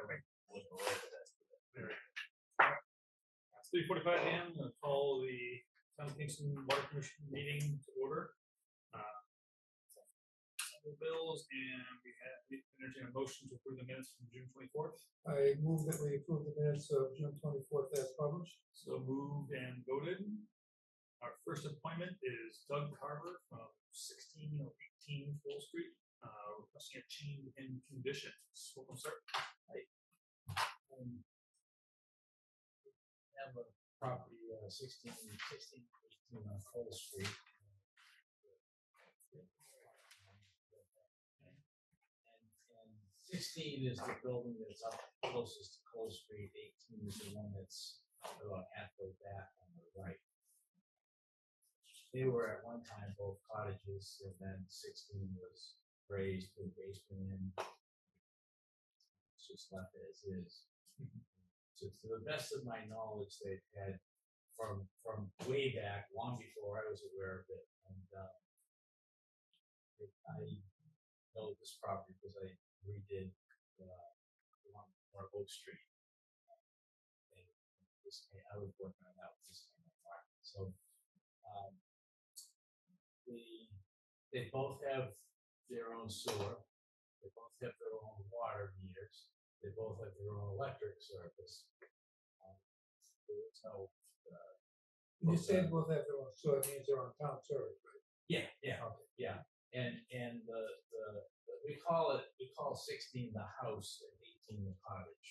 It's 3:45 a.m. I'll call the Town of Kingston Water Commission meeting to order. Bills, and we entertain a motion to approve the minutes from June 24th. I move that we approve the minutes of June 24th as published. So moved and voted. Our first appointment is Doug Carver from 16 or 18 Full Street, requesting a change in conditions. Welcome, sir. I have a property 16, 18 on Full Street. And 16 is the building that's up closest to Cole Street. 18 is the one that's about halfway back on the right. They were at one time both cottages, and then 16 was raised with a basement in. It's just left as is. So to the best of my knowledge, they've had from way back, long before I was aware of it, and I know this property because I redid along Oak Street. And I was working on that with this kind of market. So they both have their own sewer. They both have their own water meters. They both have their own electric service. There is no. You said both have their own, so it means they're on town service, right? Yeah. And we call 16 the house and 18 the cottage.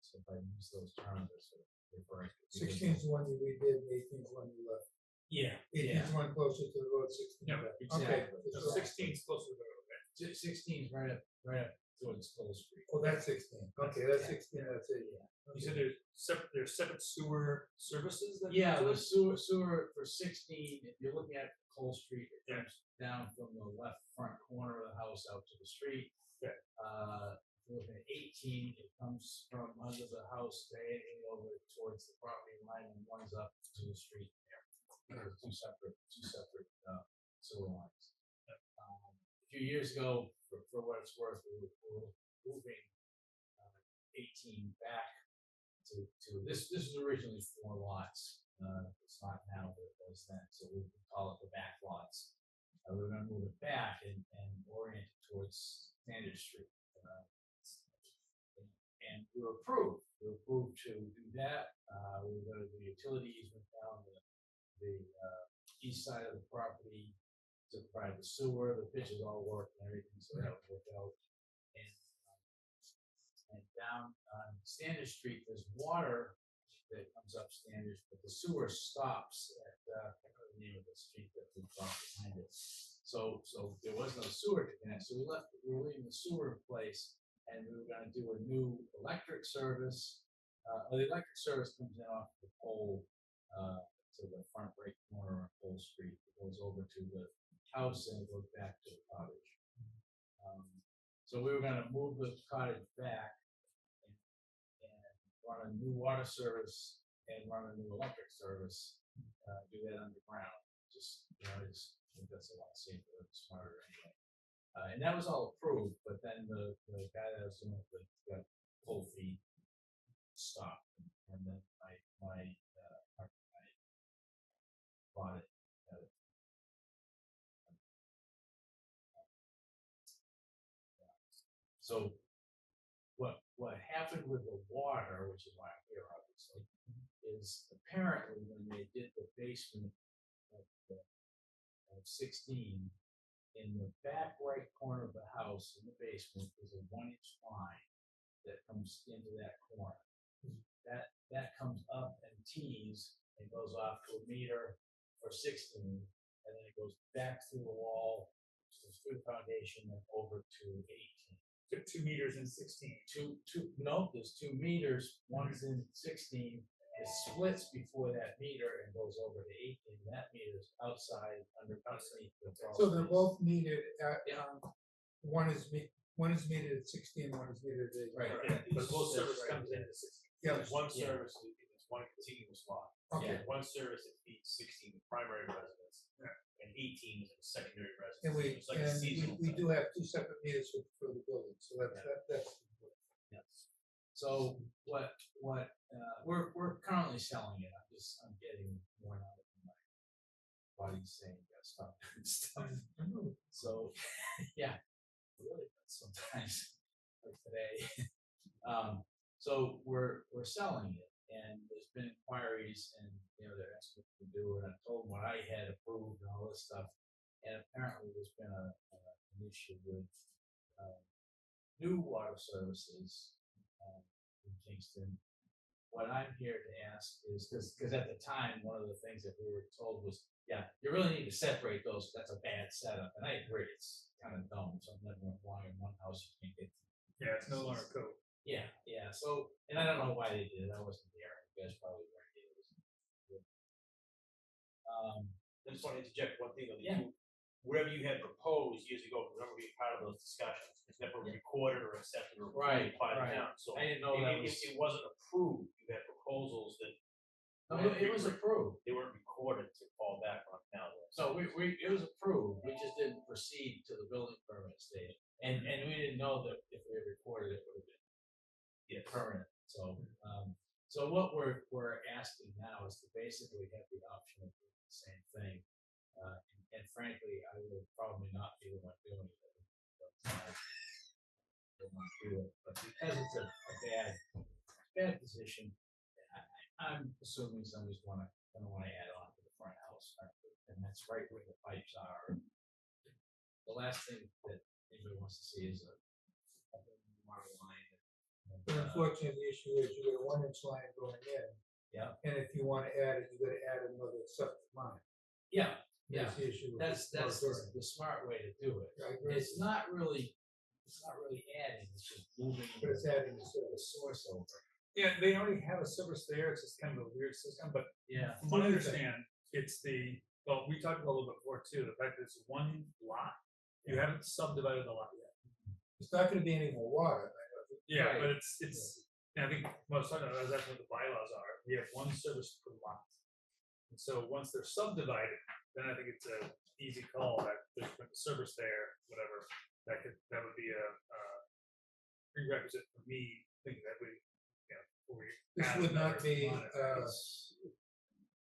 So if I use those terms, I sort of referring to 16 is the one you redid, and 18 is the one you left. Yeah. 18 is one closer to the road, 16. Yeah, Okay. So 16 is closer to the road. 16 is right up towards Cole Street. Oh, that's 16. Okay, that's 16. That's it. Yeah. You said there's separate sewer services. Yeah, the sewer for 16. If you're looking at Cole Street, it comes down from the left front corner of the house out to the street. Okay. If you're looking at 18, it comes from under the house, diagonally over towards the property line, and runs up to the street there. There's two separate sewer lines. A few years ago, for what it's worth, we were moving 18 back to this. This was originally 4 lots. It's not now, but it was then. So we call it the back lots. We're going to move it back and orient it towards Standard Street. And we were approved. We were approved to do that. We were going to do utility easement down the east side of the property to provide the sewer. The pitches all worked and everything, so that would work out. And down on Standard Street, there's water that comes up Standard, but the sewer stops at I don't know the name of the street that we brought behind it. So there was no sewer to connect. So we were leaving the sewer in place, and we were going to do a new electric service. The electric service comes in off the pole to the front right corner of Pole Street. It goes over to the house and it goes back to the cottage. So we were going to move the cottage back and run a new water service and run a new electric service. Do that underground. I just think that's a lot safer and smarter anyway. And that was all approved, but then the guy that was doing it got cold feet, stopped, and then my bought it. So what happened with the water, which is why I'm here obviously, is apparently when they did the basement of 16, in the back right corner of the house in the basement is a 1-inch line that comes into that corner. That comes up and tees and goes off to a meter for 16, and then it goes back through the wall, through the foundation, and over to 18. 2 meters and 16. No, there's 2 meters. One's in 16. It splits before that meter and goes over to 18. That meter is outside underneath the. So they're both metered at. One is metered at 16. One is metered at 18. Right. But both service comes in at 16. Yeah. One service is one contiguous lot. Okay. One service that feeds 16 the primary residence, and 18 is a secondary residence. And It's like a seasonal we thing. do have 2 separate meters for the building, so that's Yes. So we're currently selling it. I'm getting worn out of my body saying that stuff and stuff. So yeah, really sometimes like today. So we're selling it, and there's been inquiries, and they're asking me to do it. I told them what I had approved and all this stuff, and apparently there's been an issue with new water services in Kingston. What I'm here to ask is because at the time one of the things that we were told was, yeah, you really need to separate those. That's a bad setup, and I agree. It's kind of dumb. So I'm never why in one house you can't get. Yeah, it's no longer code. Yeah. So, and I don't know why they did it. I wasn't there. You guys probably weren't either. I just want to interject one thing. Yeah. Whatever you had proposed years ago, remember being part of those discussions, it's never recorded or accepted or Right, by the right. town. So I didn't know that it wasn't approved. You had proposals that No, it was approved. they weren't recorded to fall back on now. So it was approved. We just didn't proceed to the building permit stage, and we didn't know that if we had recorded it would have been permanent. So what we're asking now is to basically have the option of doing the same thing. And frankly, I will probably not be the one doing it. But because it's a bad position, I'm assuming somebody's gonna want to add on to the front house, and that's right where the pipes are. The last thing that anybody wants to see is a water line. But unfortunately, the issue is you got a 1 inch line going in. Yeah. And if you wanna add it, you gotta add another septic line. Yeah. That's the issue. with That's the moratorium. the smart way to do it. I agree. It's not really adding. It's just moving But it's adding the the service. source over. Yeah, they already have a service there. It's just kind of a weird system, but Yeah. from what I understand, it's well, we talked about a little bit before too, the fact that it's one lot. You haven't subdivided the lot yet. It's not gonna be any more water. Yeah, Right. but it's, I think most of that's what the bylaws are. We have one service per lot. And so once they're subdivided, then I think it's a easy call that there's been a service there, whatever. That would be a prerequisite for me, thinking that before we This add would not another be,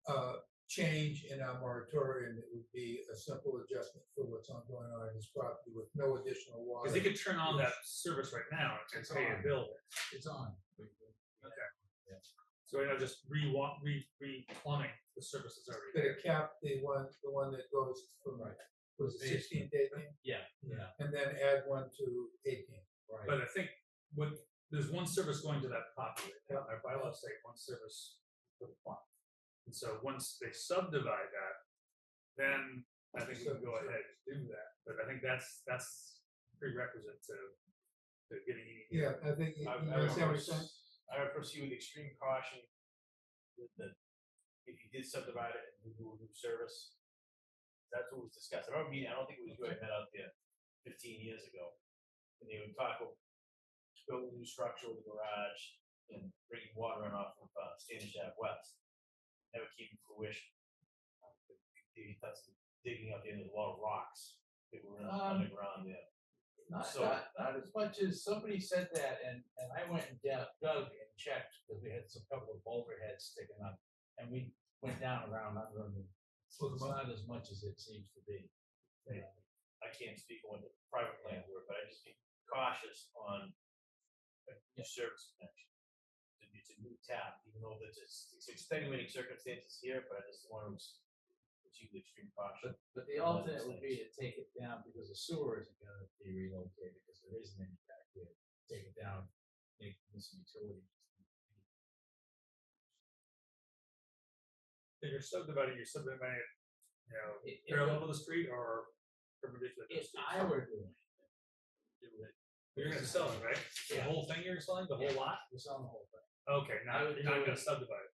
lot. change in our moratorium. It would be a simple adjustment for what's going on in this property with no additional water. Because they could turn on that service right now and It's pay a on. bill. It's on. So just re-plumbing the service that's already Could there. it cap the one that goes from, was it 16 to 18? Yeah. And then add one to 18. Right. But I think there's one service going to that property. Our bylaws say one service for the plot. And so once they subdivide that, then I think we can go ahead and do that. But I think that's prerequisite to getting. Yeah, I think you understand what I'm saying. I would proceed with extreme caution that if you did subdivide it and do a new service, that's what was discussed. I don't think it was you I met out there 15 years ago. And they would talk about building a new structure with a garage and bringing water in off of Standish Ave West. Never came to fruition. That's digging up into a lot of rocks that were underground there. Not as much as somebody said that, and I went and dug and checked because we had some couple of boulder heads sticking up, and we went down around under them. So it's not as much as it seems to be. I can't speak on what the private plans were, but I just be cautious on a new service connection. It's a new tap, even though it's extenuating circumstances here, but I just want to achieve extreme caution. But the alternate would be to take it down because the sewer isn't going to be relocated because there isn't any back here. Take it down, make this utility. If you're subdividing it, parallel to the street or perpendicular to the If street. I were doing You're gonna sell it, right? The Yeah. whole thing you're selling, the whole lot? we're selling the whole thing. Okay, now I would you're not do gonna it. subdivide it.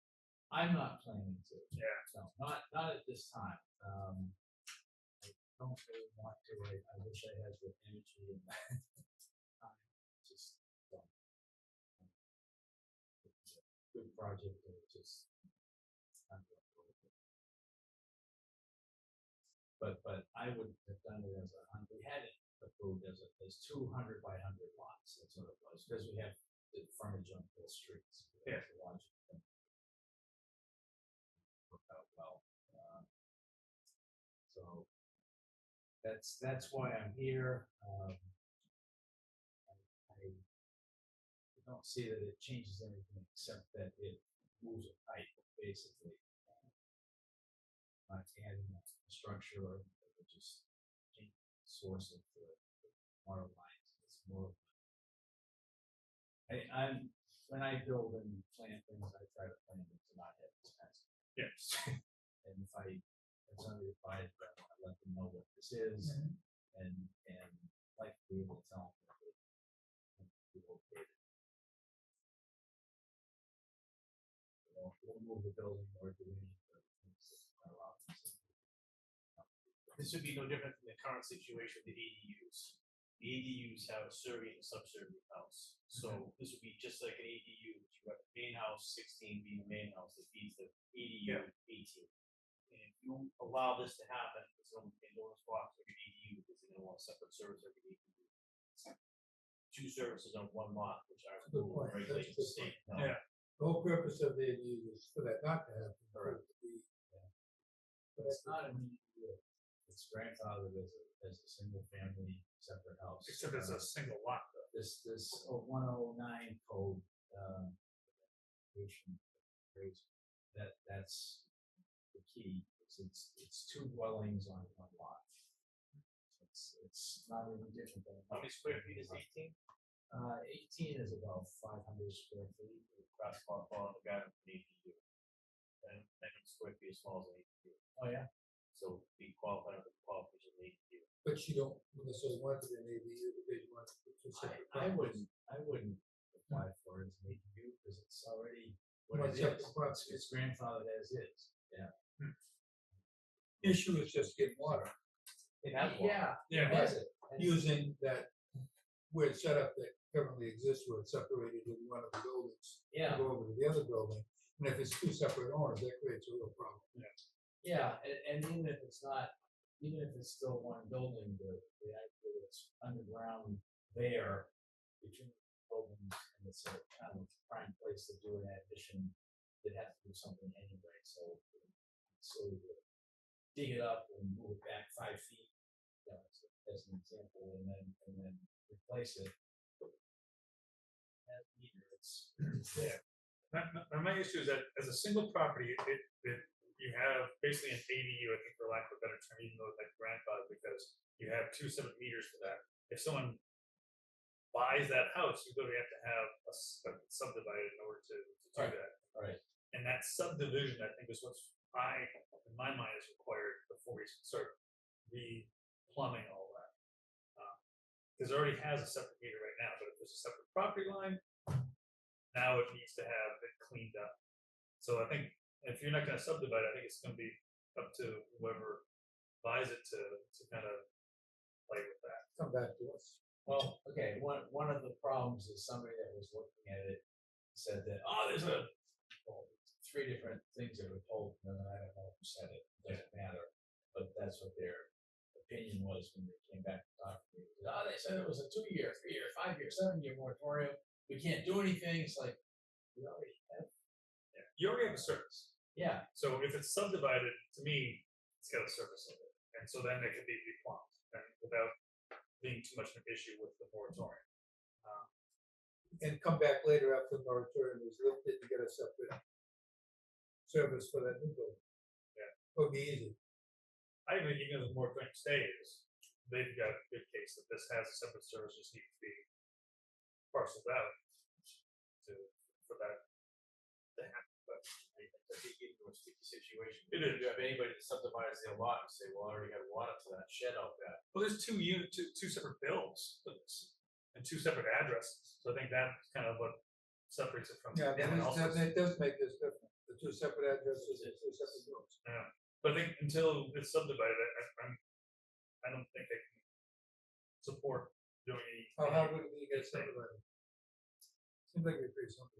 I'm not planning to. Yeah. No, not at this time. I don't really want to. I wish I had the energy and time. Just don't. It's a good project, and it's just. But I would have done it as we had it approved as 200 by 100 lots. That's what it was because we have the frontage on both streets. Yeah. The logic worked out well. So that's why I'm here. I don't see that it changes anything except that it moves a pipe, basically. Not adding a structure or just changing the source of the water lines. It's more. I'm when I build and plan things, I try to plan them to not have expense. Yes. And if somebody buys it, I let them know what this is, and like to be able to tell them that it's okay. We'll move the building or do any of the things that are allowed. This would be no different than the current situation with the ADUs. The ADUs have a serving and subserving house. So this would be just like an ADU. You have the main house, 16 being the main house that feeds the ADU, 18. And if you allow this to happen, it's going to be a bonus box like an ADU because they're going to want a separate service like an ADU. Two services on one lot, which are Good point. regulated That's a the good state. point. No. Yeah. The whole purpose of the ADU is for that not to happen. Correct. But It's not an ADU. It's grandfathered as a single family separate house. Except it's a single lot though. This 109 code that's the key. It's two dwellings on one lot. It's not any different than How many square feet is 18? 18 is about 500 square feet. Crosswalk on the guy with an ADU. And square feet as small as an ADU. Oh yeah. So be qualified under the qualification of an ADU. But you don't necessarily want it in ADU because you want it to separate. I wouldn't apply for it as an ADU because it's already what One it is. separate property. It's grandfathered as is. Yeah. Issue is just getting water, It has one. Yeah. Yeah. Has it? And- using that weird setup that currently exists where it's separated in one of the buildings. To Yeah. go over to the other building, and if it's two separate owners, that creates a real problem. Yeah, and even if it's still one building, the idea that's underground there between buildings, and it's a kind of prime place to do an addition, they'd have to do something anyway, so you would dig it up and move it back 5 feet, you know, as an example, and then replace it. It's there. My issue is that as a single property, you have basically an ADU, I think for lack of a better term, even though it's like grandfather, because you have 2 separate meters for that. If someone buys that house, you literally have to have a subdivided in order to do Right. that. Right. And that subdivision, I think, is what's in my mind, is required before we start re-plumbing all that. Because it already has a separate meter right now, but if there's a separate property line, now it needs to have it cleaned up. So I think if you're not going to subdivide, I think it's going to be up to whoever buys it to kind of play with that. Come back to us. Well, okay, one of the problems is somebody that was looking at it said that, there's 3 different things that were told, and I don't know who said it, doesn't matter, but that's what their opinion was when they came back to talk to me. They said it was a 2-year, 3-year, 5-year, 7-year moratorium, we can't do anything, it's like, we already have. Yeah. You already have a service. Yeah, So if it's subdivided, to me, it's got a service of it. And so then it can be replumbed and without being too much of an issue with the moratorium. And come back later after the moratorium is lifted and get a separate service for that new building. Yeah. It would be easy. I think even if the moratorium stays, they've got a good case that this has a separate service, just needs to be parceled out for that to happen. But I think you into a sticky situation. It is. You have anybody that subdivides their lot and say, well, I already got water to that shed out there. well, there's two separate bills for this and 2 separate addresses. So I think that's kind of what separates it from Yeah, anyone else's. it does make this different. The 2 separate addresses and 2 separate bills. Yeah, but I think until it's subdivided, I don't think they can support doing any. How would we get separated? Seems like it'd be pretty simple.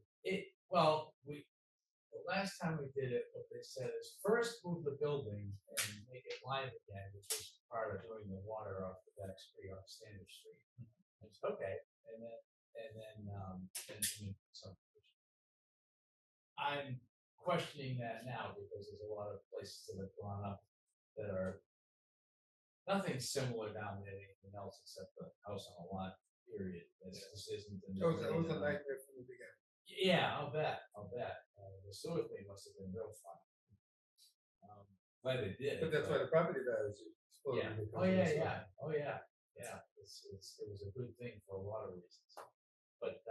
The last time we did it, what they said is first move the building and make it live again, which was part of doing the water off the back street off Standard Street. I said, okay, and then I'm questioning that now because there's a lot of places that have gone up that are nothing similar down there to anything else except the house on a lot, period. That just isn't. It was a nightmare from the beginning. Yeah, I'll bet. The sewer thing must have been real fun. Glad they did. But that's why the property values exploded. Yeah. because Oh of yeah, this yeah. stuff. Oh yeah. Yeah. It was a good thing for a lot of reasons. But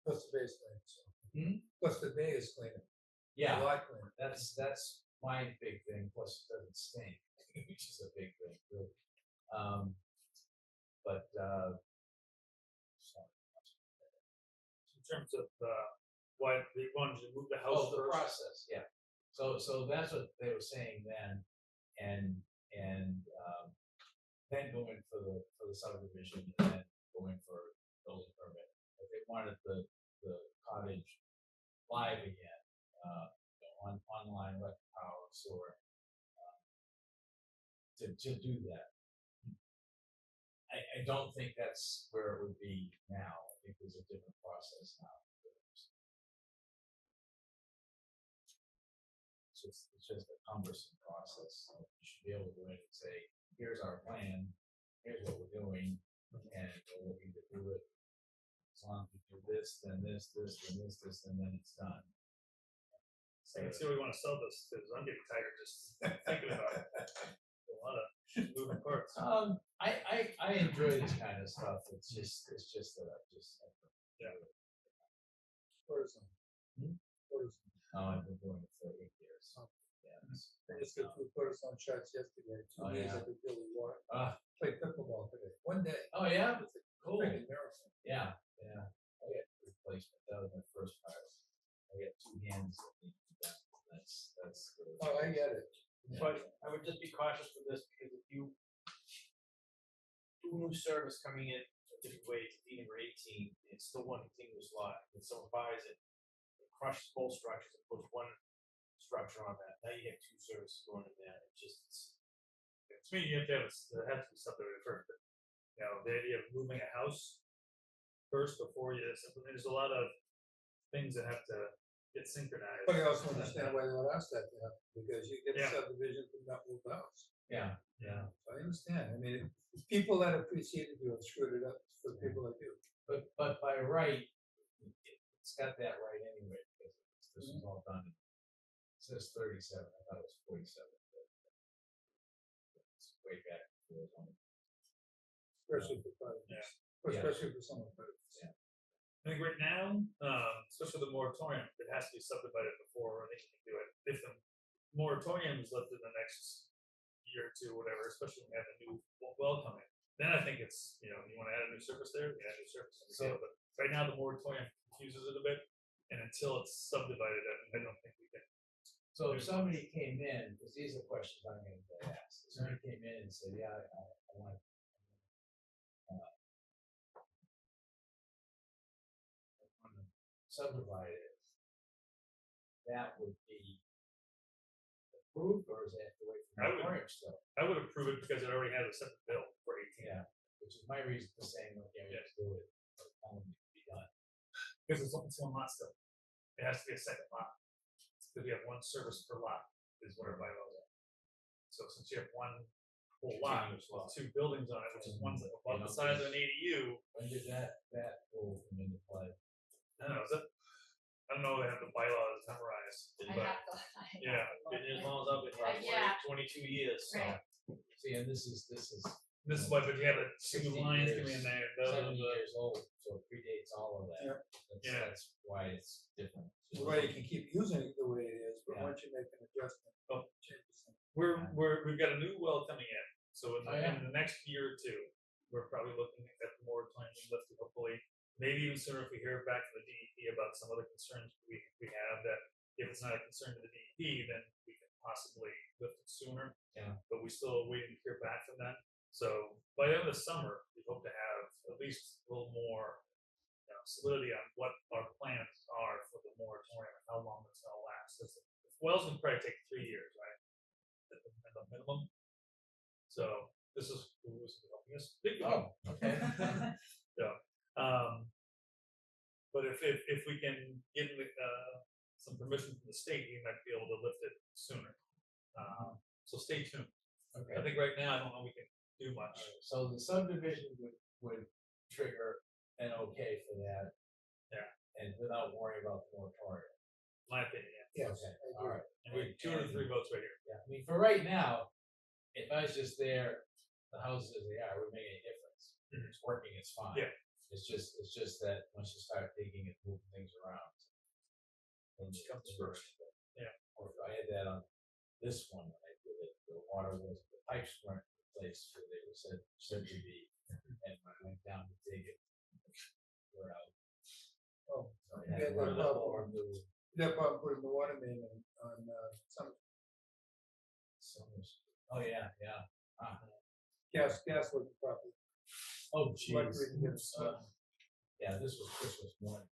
Plus the base cleaning, so. Hmm? Plus the bay is cleaner. yeah, A lot cleaner. that's my big thing. Plus, it doesn't stink, which is a big thing too. But sorry. In terms of why they wanted to move the Oh, house the first. process, yeah. So that's what they were saying then, and then going for the subdivision and then going for building permit. But they wanted the cottage live again, online electric power, sewer, to do that. I don't think that's where it would be now. I think there's a different process now. It's just a cumbersome process. So you should be able to go in and say, here's our plan, here's what we're doing, and we're looking to do it. As long as we do this, then this, then it's done. I can see why we want to sell this because I'm getting tired of just thinking about it. A lot of moving parts. I enjoy this kind of stuff. It's just that Yeah. Tourism. Hmm? Tourism. I've been doing it for 8 years. Oh. Yeah. I just got 2 tourism shots yesterday. 2 Oh, days yeah. I could really walk. Ah. Played pickleball today. One day. Oh yeah. It's a Cool. freaking miracle. Yeah. I got replacement. That was my first part. I got 2 hands that need to be done. That's good. Oh, I get it. But I would just be cautious with this because if you do a new service coming in different ways, 15 or 18, it's still one continuous lot. When someone buys it, it crushes both structures and puts one structure on that. Now you have 2 services going in there. It just To me, you have to have there has to be something first. But, the idea of moving a house first before you implement. There's a lot of things that have to get synchronized. But I also understand why they would ask that to happen, because you get Yeah. subdivision from that moved house. Yeah. So I understand. I mean, people that have preceded you have screwed it up for people like you. But by right, it's got that right anyway because this was all done. It says 37. I thought it was 47. But it's way back before it was on. Especially for private. Yeah. Especially for someone private. Yeah. I think right now, especially the moratorium, it has to be subdivided before they can do it. If the moratorium is lifted in the next year or 2, whatever, especially when we have a new well coming, then I think it's, you want to add a new surface there, you add a new surface. But right now, the moratorium confuses it a bit, and until it's subdivided, I don't think we can. So if somebody came in, because these are questions I'm going to ask. If somebody came in and said, "Yeah, I want to subdivide it," that would be approved, or is that the way for I would- moratorium still? I would approve it because it already has a separate bill for 18. Yeah, which is my reason for saying, okay, we have to do it. But it only needs to be done. Because it's one lot still. It has to be a second lot. Because we have 1 service per lot is what our bylaws are. So since you have 1 whole lot with 2 buildings on it, which is one's about the size of an ADU. When did that rule come into play? I don't know, I don't know if they have the bylaws memorized, I but have to. yeah. been as long as I've been here, Yeah. 22 years. So. Right. See, and this is This is why, but you have 2 16 lines years, coming in there. blah, blah, 70 blah. years old, so it predates all of that. Yep. Yeah. That's why it's different. The way you can keep using it the way it is, but Yeah. once you make an adjustment, Oh. changes things. We've got a new well coming in, so in Oh, yeah. the next year or 2, we're probably looking at the moratorium being lifted, hopefully, maybe even sooner if we hear back from the DEP about some other concerns we have, that if it's not a concern to the DEP, then we can possibly lift it sooner. Yeah. But we still waiting to hear back from them. So by the end of the summer, we hope to have at least a little more solidity on what our plans are for the moratorium and how long it's going to last. Because the wells can probably take 3 years, right? At the minimum. So this is who's helping us. Oh, okay. But if we can get some permission from the state, he might be able to lift it sooner. So stay tuned. Okay. I think right now, I don't know we can do much. So the subdivision would trigger an okay for that. Yeah. And without worrying about the moratorium. My opinion, Yes, Okay, I all agree. right. and we have 2 or 3 votes right here. Yeah, I mean, for right now, if I was just there, the houses as they are, it wouldn't make any difference. If it's working, it's fine. Yeah. It's just that once you start digging and moving things around. Then it comes first. Yeah. Or if I had that on this one, when I did it, the water was, the pipes weren't replaced where they were said to be. And when I went down to dig it, we're out. Oh, So I yeah, had to run that the problem. whole new, That problem putting the water main on some oh, yeah. gas was the problem. Oh, Luckily, jeez. we get a Yeah, this was Christmas morning.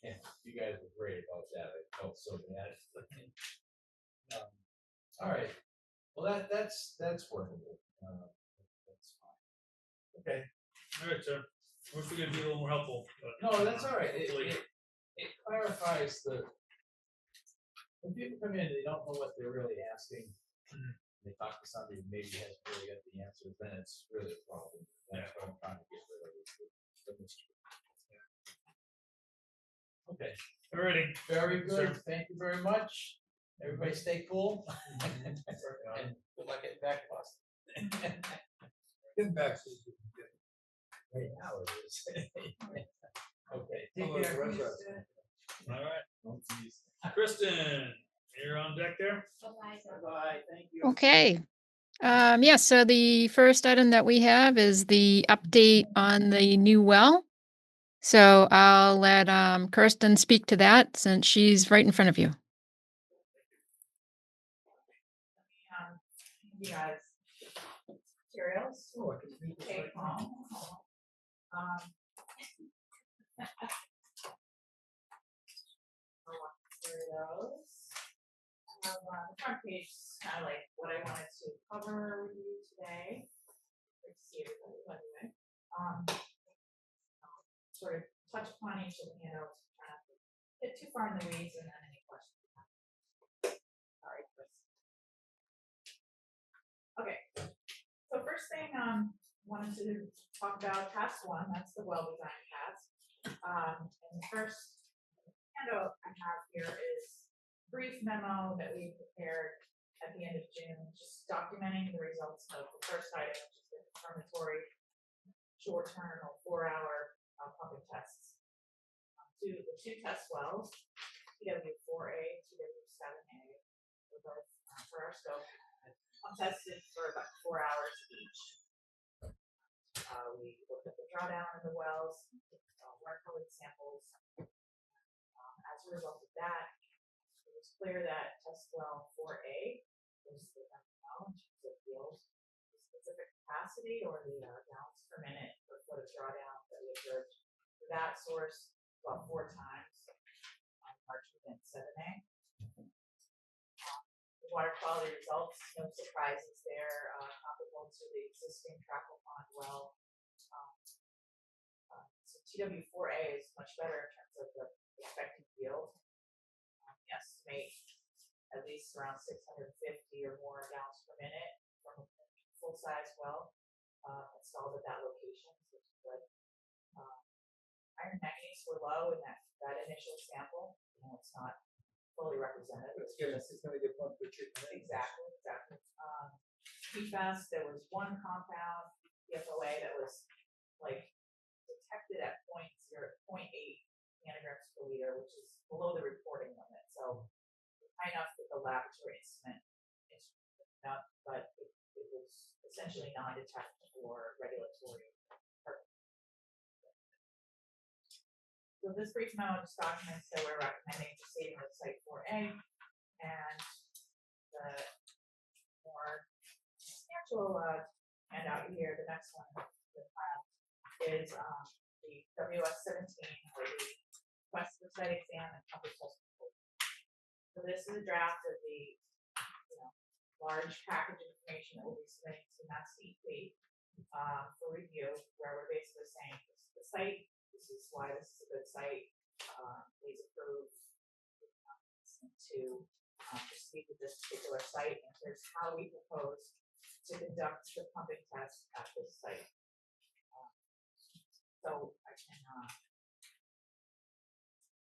Yeah, you guys were great about that. I felt so bad. All right. Well, that's workable. That's fine. Okay. All right, sir. Wish we could be a little more helpful. But, No, that's all right. hopefully- It clarifies the. When people come in, they don't know what they're really asking. They talk to somebody who maybe hasn't really got the answers, then it's really a problem. That's what I'm trying to get rid of. The mystery. Okay, Alrighty. very good. Sure. Thank you very much. Everybody stay cool. And good luck getting back to us. Getting back to Right now it is. Okay, Although take the care. rest of us- All right. Don't tease. Kristen, you're on deck there. Bye, thank you. Okay. Yeah, so the first item that we have is the update on the new well. So I'll let Kirsten speak to that since she's right in front of you. You guys materials, Oh, I can read this take right now. home. I'll walk through those. The front page is kind of like what I wanted to cover with you today. Great to see everybody, by the way. Sort of touch upon each of the handouts, try not to get too far in the weeds, and then any questions. Sorry, Chris. Okay, so first thing, wanted to talk about task 1, that's the well design task. And the first handout I have here is brief memo that we prepared at the end of June, just documenting the results of the first item, which is the confirmatory short-term or 4-hour pumping tests. The 2 test wells, TW4A, TW7A, were both for our scope. Tested for about 4 hours each. We looked at the drawdown in the wells, water colored samples. As a result of that, it was clear that test well 4A was the well in terms of yield, the specific capacity or the gallons per minute per foot of drawdown that we observed for that source about 4 times larger than 7A. Water quality results, no surprises there, comparable to the existing Trackle Pond well. So TW4A is much better in terms of the expected yield. We estimate at least around 650 or more gallons per minute from a full-size well installed at that location, which is good. Iron manganese were low in that initial sample. It's not fully represented. It's gonna get pumped with treatment. Exactly. PFAS, there was one compound, PFOA, that was like detected at 0.8 nanograms per liter, which is below the reporting limit. So high enough that the laboratory instrument enough, but it was essentially non-detectable for regulatory purposes. So this brief memo just documents that we're recommending proceeding with site 4A, and the more substantial handout here, the next one is the WS17, or the request for site exam and public test report. So this is a draft of the large package information that we'll be submitting to Mass DEP for review, where we're basically saying this is the site, this is why this is a good site, please approve to proceed with this particular site, and here's how we propose to conduct the pumping test at this site. So I can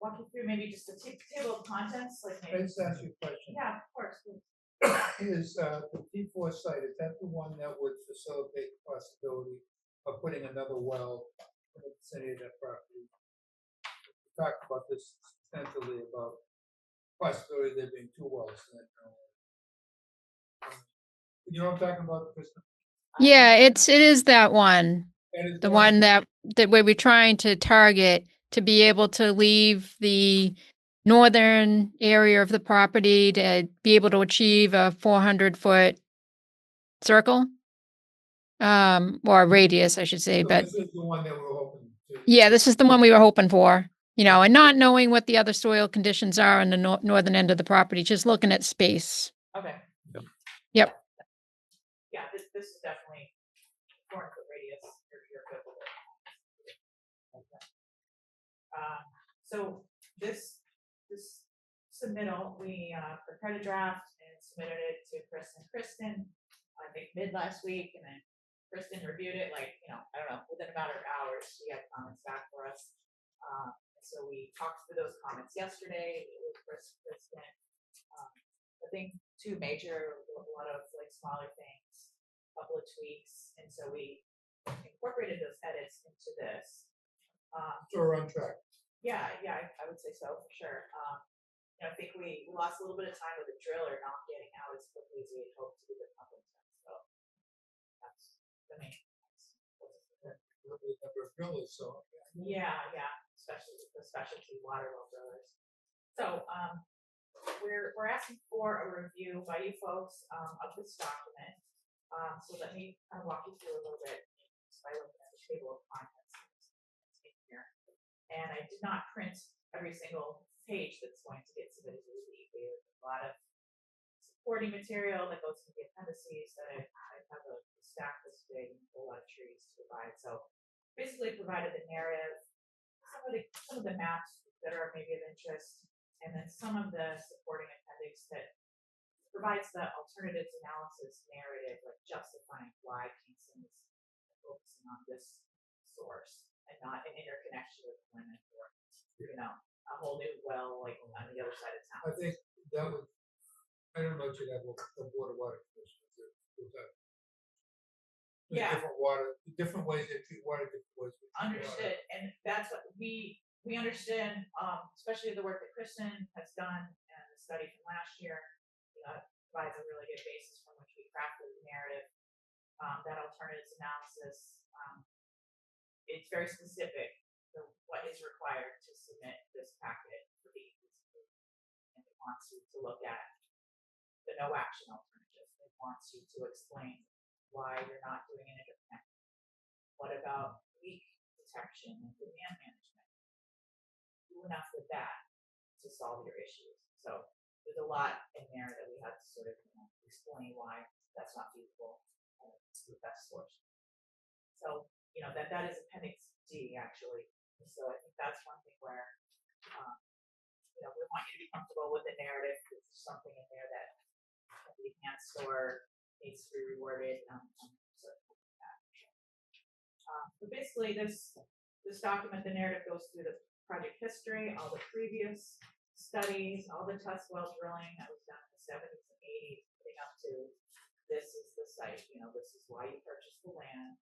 walk you through maybe just a table of contents, like Can I maybe. just ask you a question? Yeah, of course. Please. Is the P4 site, is that the one that would facilitate the possibility of putting another well in the vicinity of that property? We talked about this extensively about possibility of there being two wells in that area. You know what I'm talking about, Kristen? Yeah, it is that one. That is The one that where we're trying to target to be able to leave the northern area of the property to be able to achieve a 400-foot circle. Or radius, I should say, So but this is the one that we're hoping to. yeah, this is the one we were hoping for, and not knowing what the other soil conditions are on the northern end of the property, just looking at space. Okay. Yep. Yeah, this is definitely 400-foot radius. You're good with it. Okay. So this submittal, we prepared a draft and submitted it to Kristen, I think mid last week, and then Kristen reviewed it I don't know, within a matter of hours, she had comments back for us. So we talked through those comments yesterday with Kristen. I think two major, a lot of smaller things, a couple of tweaks, and so we incorporated those edits into this. So we're on track. Yeah, I would say so for sure. I think we lost a little bit of time with the driller not getting out as quickly as we had hoped to do the pumping test. So that's the main. Number of drillers, so. Yeah, especially the specialty water well drillers. So we're asking for a review by you folks of this document. So let me kind of walk you through a little bit just by looking at the table of contents here. And I did not print every single page that's going to get submitted to the DEP. There's a lot of supporting material that goes to the appendices that I have a stack this big and a lot of trees to provide. So basically provided the narrative, some of the maps that are maybe of interest, and then some of the supporting appendix that provides the alternatives analysis narrative, like justifying why Kingston is focusing on this source and not an interconnection with Clement or a whole new well on the other side of town. I think that would, I don't know if you'd have a board of water commissioners with that. Yeah. Different ways they treat water, different ways. Understood, and that's what we understand, especially the work that Kristen has done and the study from last year. Provides a really good basis from which we crafted the narrative. That alternatives analysis, it's very specific to what is required to submit this packet for the DEP. And it wants you to look at the no action alternative. It wants you to explain why you're not doing an interconnect. What about leak detection and demand management? Do enough with that to solve your issues. So there's a lot in there that we have to sort of explain why that's not feasible. It's the best source. So that is Appendix D actually. So I think that's one thing where we want you to be comfortable with the narrative. There's something in there that can be enhanced or needs to be reworded. But basically, this document, the narrative goes through the project history, all the previous studies, all the test well drilling that was done in the 70s and 80s, leading up to this is the site. This is why you purchased the land.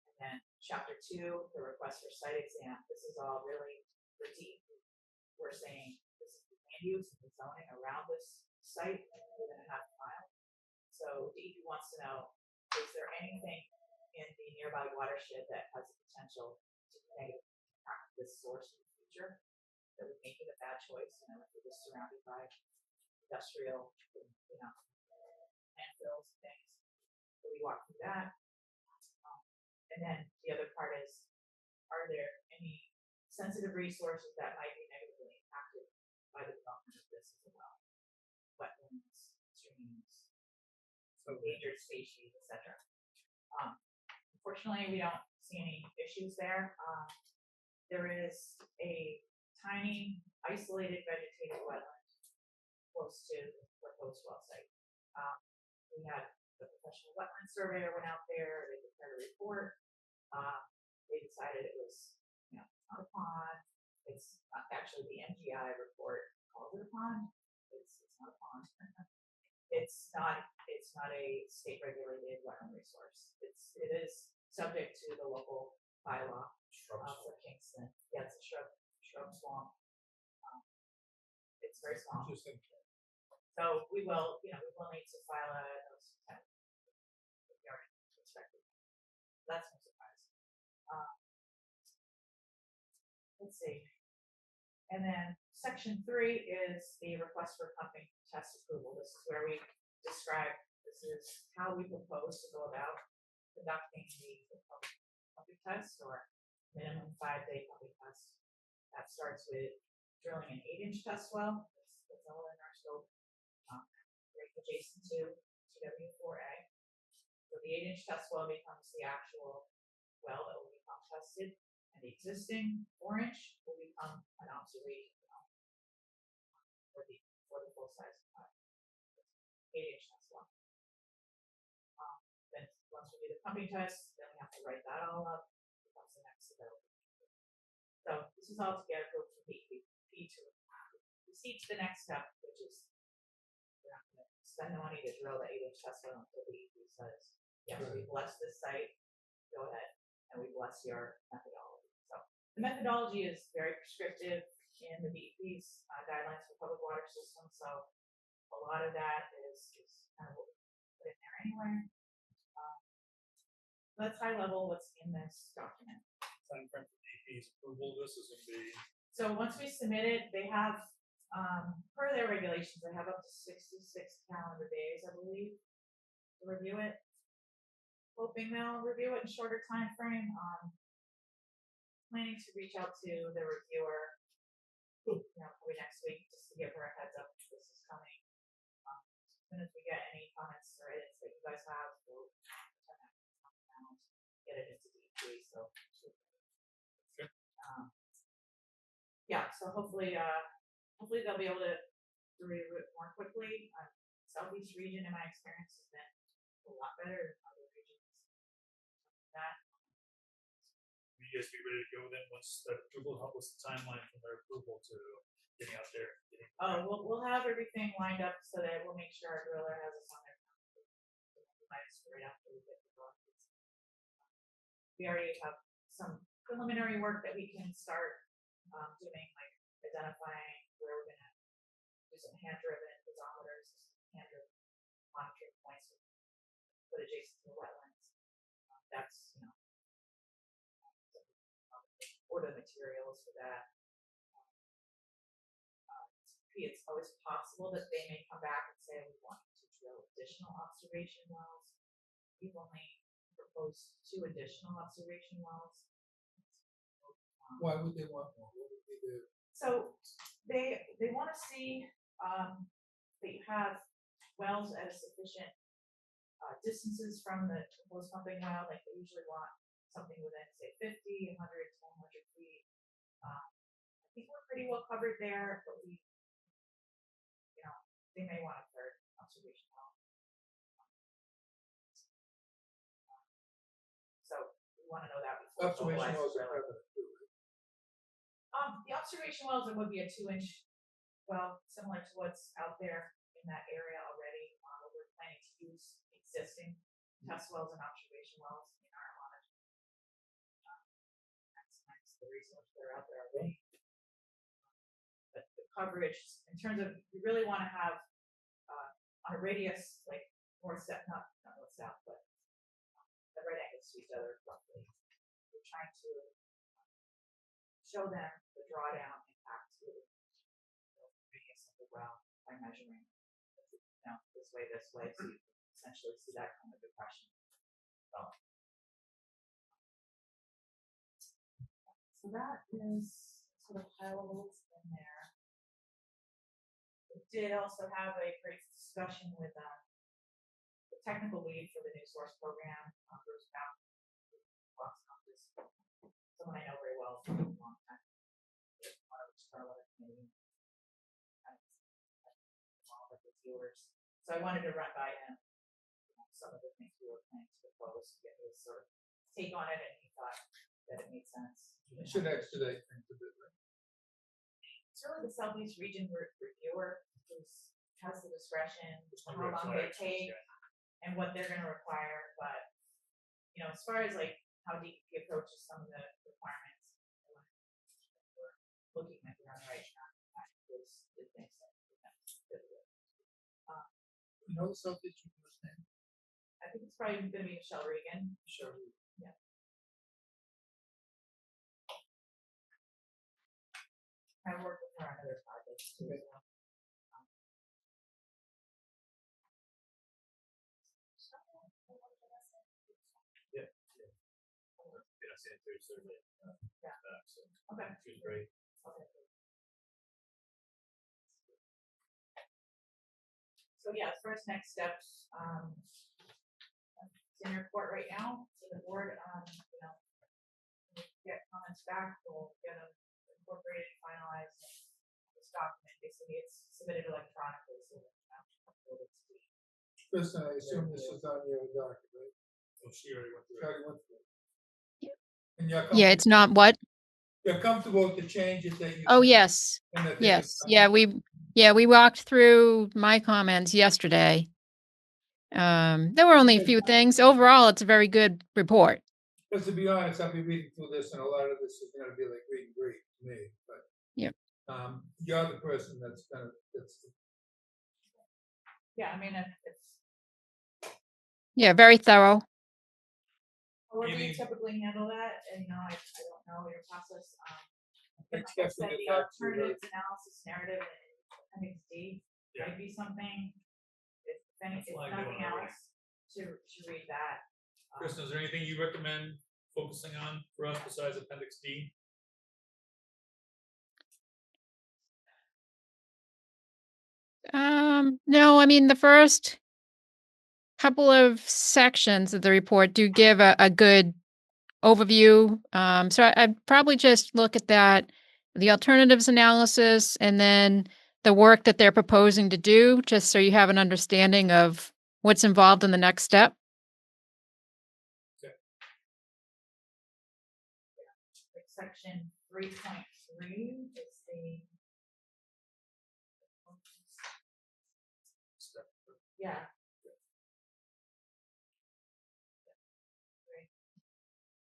And then chapter 2, the request for site exam. This is all really the DEP. We're saying this is the land use and the zoning around this site within a half mile. So DEP wants to know, is there anything in the nearby watershed that has the potential to negatively impact this source in the future that would make it a bad choice? If it was surrounded by industrial, landfills and things. So we walk through that. And then the other part is, are there any sensitive resources that might be negatively impacted by the development of this as well? Wetlands, streams, endangered species, etc. Unfortunately, we don't see any issues there. there is a tiny isolated vegetated wetland close to the proposed well site. We had the professional wetland surveyor went out there, they prepared a report. They decided it was, not a pond. It's not actually the MGI report calls it a pond. It's not a pond. It's not a state regulated wetland resource. It is subject to the local bylaw for Kingston. Yeah, it's a shrub swamp. It's very small. Interesting. So we will need to file a notice of intent with the already respected. That's no surprise. Let's see. And then section 3 is the request for pumping test approval. This is where we describe, this is how we propose to go about conducting the pumping test, or minimum 5-day pumping test. That starts with drilling an 8-inch test well. That's all in our scope. Right adjacent to TW4A. So the 8-inch test well becomes the actual well that will be pump tested, and the existing 4-inch will become an observation well for the full size 8-inch test well. Then once we do the pumping test, then we have to write that all up. Becomes the next development. So this is all together for DEP to proceed to the next step, which is we're not going to spend the money to drill the 8-inch test well until DEP says, yes, we bless this site, go ahead, and we bless your methodology. So the methodology is very prescriptive in the DEP's guidelines for public water systems. So a lot of that is kind of what we put in there anyway. That's high level what's in this document. Time frame for DEP's approval of this is going to be. So once we submit it, they have, per their regulations, they have up to 66 calendar days, I believe, to review it. Hoping they'll review it in shorter time frame. Planning to reach out to the reviewer, probably next week, just to give her a heads up this is coming. As soon as we get any comments or edits that you guys have, we'll get it into DEP. So so hopefully they'll be able to review it more quickly. Southeast region, in my experience, has been a lot better than other regions. That Will you guys be ready to go then once the approval? Help us the timeline from their approval to getting out there? We'll have everything lined up so that we'll make sure our driller has us on their nights right after we get the drawings. We already have some preliminary work that we can start doing, like identifying where we're going to do some hand-driven piezometers, hand-driven monitoring points put adjacent to the wetlands. That's order materials for that. It's always possible that they may come back and say we want to drill additional observation wells. We've only proposed 2 additional observation wells. Why would they want more? What would be the? So they want to see that you have wells at a sufficient distances from the proposed pumping well. Like they usually want something within, say, 50, 100, 200 feet. I think we're pretty well covered there, but they may want a 3rd observation well. So we want to know that before. Observation wells are the observation wells, it would be a 2-inch well, similar to what's out there in that area already. We're planning to use existing test wells and observation wells in our monitoring. That's the resource that are out there already. But the coverage, in terms of, we really want to have on a radius like north south, not north south, but the right angles to each other roughly. We're trying to show them the drawdown impact to the radius of the well by measuring this way, so you can essentially see that kind of depression. So that is sort of high levels in there. We did also have a great discussion with the technical lead for the new source program, Bruce Brown, someone I know very well for a long time. One of which Carla maybe. All of the viewers. So I wanted to run by him some of the things we were planning to propose, get his sort of take on it, and he thought that it made sense. It should expedite things a bit, right? It's really the Southeast Region reviewer who has the discretion, how Under long they flags, take, yeah. and what they're gonna require, but, you know, as far as like how DEP approaches some of the requirements, we're looking at the right track, it makes sense. You know the Southeast Review's name? I think it's probably gonna be Michelle Regan. Sure. Yeah. I worked with her on other projects too. Okay. So. Yeah, sanitary survey. Yeah. So Okay. she was great. Okay. So yeah, as far as next steps, it's in your court right now, so the board, you know, when we get comments back, we'll get them incorporated, finalized, and this document, basically, it's submitted electronically, so. Kristen, I assume this is on your docket, right? Oh, she already went through it. Already went through it. And you're Yeah, it's not what? You're comfortable with the changes that you. Oh, yes. and that they Yes. can- Yeah, we walked through my comments yesterday. There were only a few things. Overall, it's a very good report. Because to be honest, I'll be reading through this, and a lot of this is gonna be like reading great to me, but. Yep. You're the person that's Yeah, I mean, it's, Yeah, very thorough. however you Maybe- typically handle that, and, you know, I don't know your process, and It's like I said, definitely the not too alternatives analysis narrative in appendix D Yeah. might be something, if That's if why I do nothing it already. else, to read that. Kristen, is there anything you recommend focusing on for us besides appendix D? No, I mean, the first couple of sections of the report do give a good overview. So I'd probably just look at that, the alternatives analysis, and then the work that they're proposing to do, just so you have an understanding of what's involved in the next step. Like section 3.3 is the. Yeah.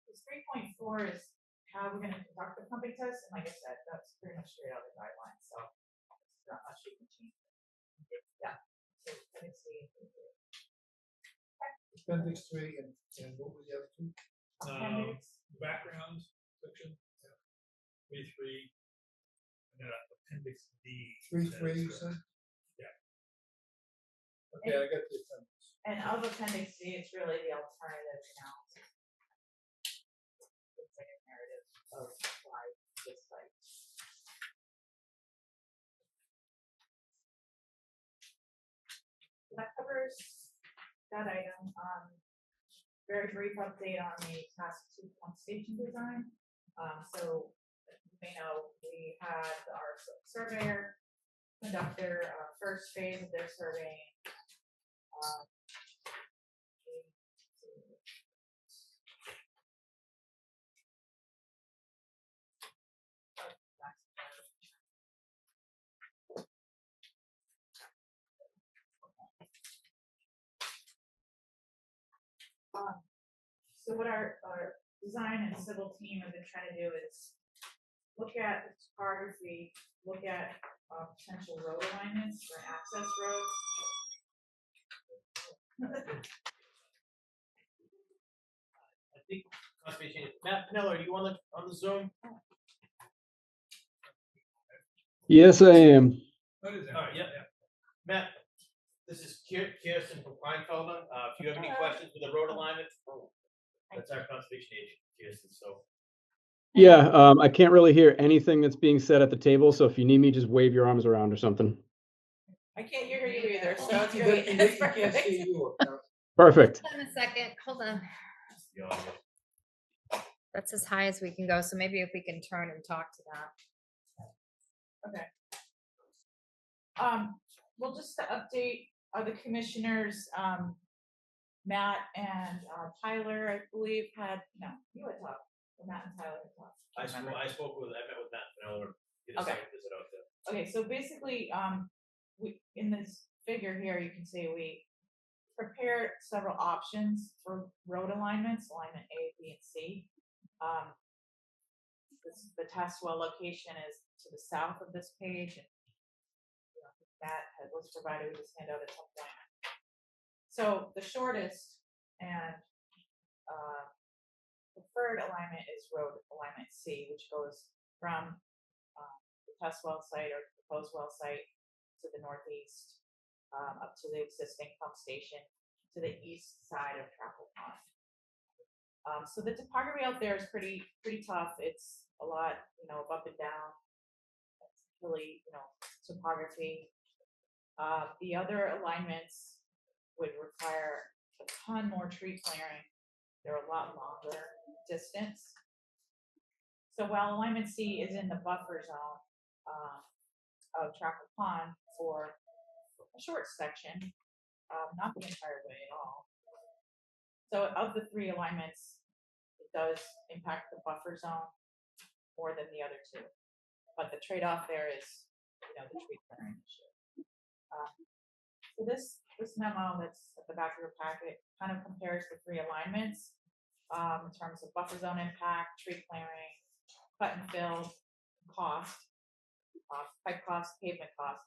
This 3.4 is how we're gonna conduct the pumping test, and like I said, that's pretty much straight out of the guidelines, so it's not much you can change. Yeah. So appendix D. appendix 3 and what was the other two? Appendix. Background section. 3.3. And then appendix D. 3.3, you said? Yeah. Okay, I got the appendix. And of appendix D, it's really the alternative analysis. It's like a narrative of why this site. So that covers that item. Very brief update on the task 2 pump station design. So you may know we had our surveyor conduct their first phase of their surveying. So what our design and civil team have been trying to do is look at the topography, look at potential road alignments for an access road. I think conservation, Matt Pinello, are you on the Zoom? Yes, I am. What is that? All right, yeah. Matt, this is Kirsten from Kleinfelder. If you have any questions with the road alignment, that's our conservation agent, Kirsten, so. Yeah, I can't really hear anything that's being said at the table, so if you need me, just wave your arms around or something. I can't hear you either, so it's You great. can't- you can't see you. Perfect. Hold on a second, hold on. the audio. That's as high as we can go, so maybe if we can turn and talk to that. Well, just to update the commissioners, Matt and Tyler, I believe no, you had talked, Matt and Tyler had talked. I met with Matt Fenneller, did a Okay. site visit out there. Okay, so basically, we, in this figure here, you can see we prepared several options for road alignments, alignment A, B, and C. The test well location is to the south of this page, and that was provided with this handout at some point. So the shortest and preferred alignment is road alignment C, which goes from the test well site or proposed well site to the northeast, up to the existing pump station to the east side of Trafford Pond. So the topography out there is pretty tough. It's a lot, of up and down. It's really, topography. The other alignments would require a ton more tree clearing. They're a lot longer distance. So while alignment C is in the buffer zone of Trafford Pond for a short section, not the entire way at all. So of the three alignments, it does impact the buffer zone more than the other two. But the trade-off there is, the tree clearing issue. So this memo that's at the back of your packet kind of compares the three alignments in terms of buffer zone impact, tree clearing, cut and fill, cost, pipe cost, pavement cost,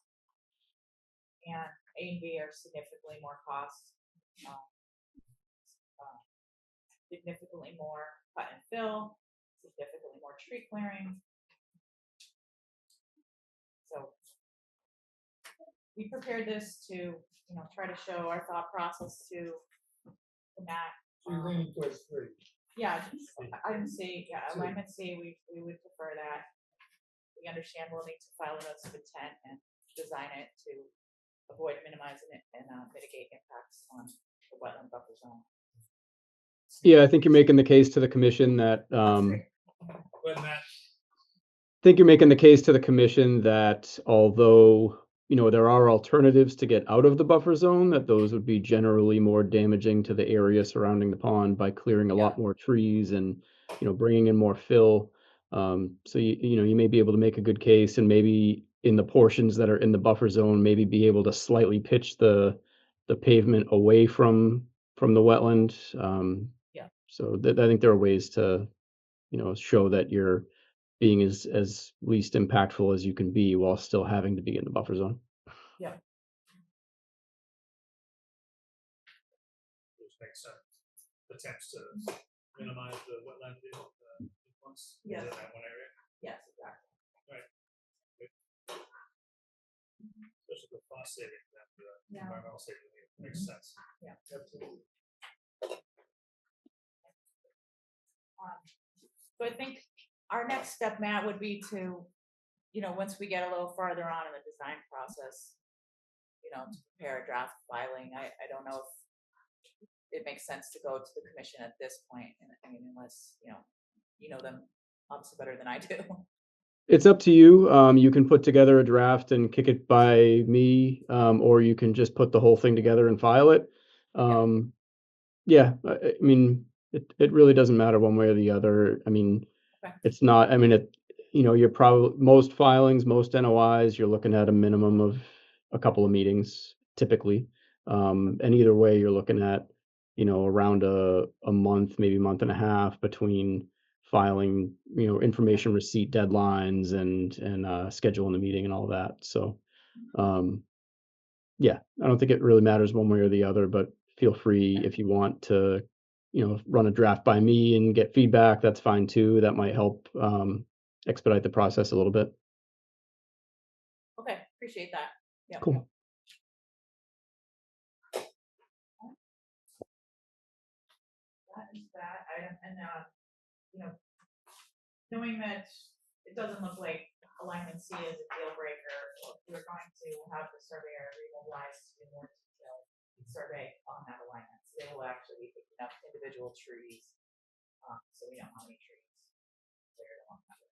and A and B are significantly more cost, significantly more cut and fill, significantly more tree clearing. So we prepared this to, try to show our thought process to Matt. So you're leaning towards 3. Yeah, item C, alignment C, we would prefer that. We understand we'll need to file a notice of intent and design it to avoid minimizing it and mitigate impacts on the wetland buffer zone. Yeah, I think you're making the case to the commission that, Go ahead, Matt. I think you're making the case to the commission that although, there are alternatives to get out of the buffer zone, that those would be generally more damaging to the area surrounding the pond by clearing a lot more trees and, bringing in more fill. So you may be able to make a good case, and maybe in the portions that are in the buffer zone, maybe be able to slightly pitch the pavement away from the wetland. So I think there are ways to, show that you're being as least impactful as you can be while still having to be in the buffer zone. Yeah. Which makes some attempts to minimize the wetland influence Yes. in that one area. Yes, exactly. Especially the cost savings and the Yeah. environmental savings makes sense. Yeah. Absolutely. So I think our next step, Matt, would be to, once we get a little farther on in the design process, to prepare a draft filing. I don't know if it makes sense to go to the commission at this point. I mean, unless, you know them obviously better than I do. It's up to you. You can put together a draft and kick it by me, or you can just put the whole thing together and file it. Yeah, I mean, it really doesn't matter one way or the other. I mean, Okay. it's not, I mean, you're probably, most filings, most NOIs, you're looking at a minimum of a couple of meetings typically. And either way, you're looking at, around a month, maybe month and a half between filing, information receipt deadlines and scheduling the meeting and all that. So, yeah, I don't think it really matters one way or the other, but feel free if you want to, run a draft by me and get feedback, that's fine too. That might help expedite the process a little bit. Okay, appreciate that. Yeah. Cool. That is that item, and knowing that it doesn't look like alignment C is a deal breaker, we're going to have the surveyor remobilize to do more detailed survey on that alignment. So they will actually be picking up individual trees So we know how many trees cleared along that way.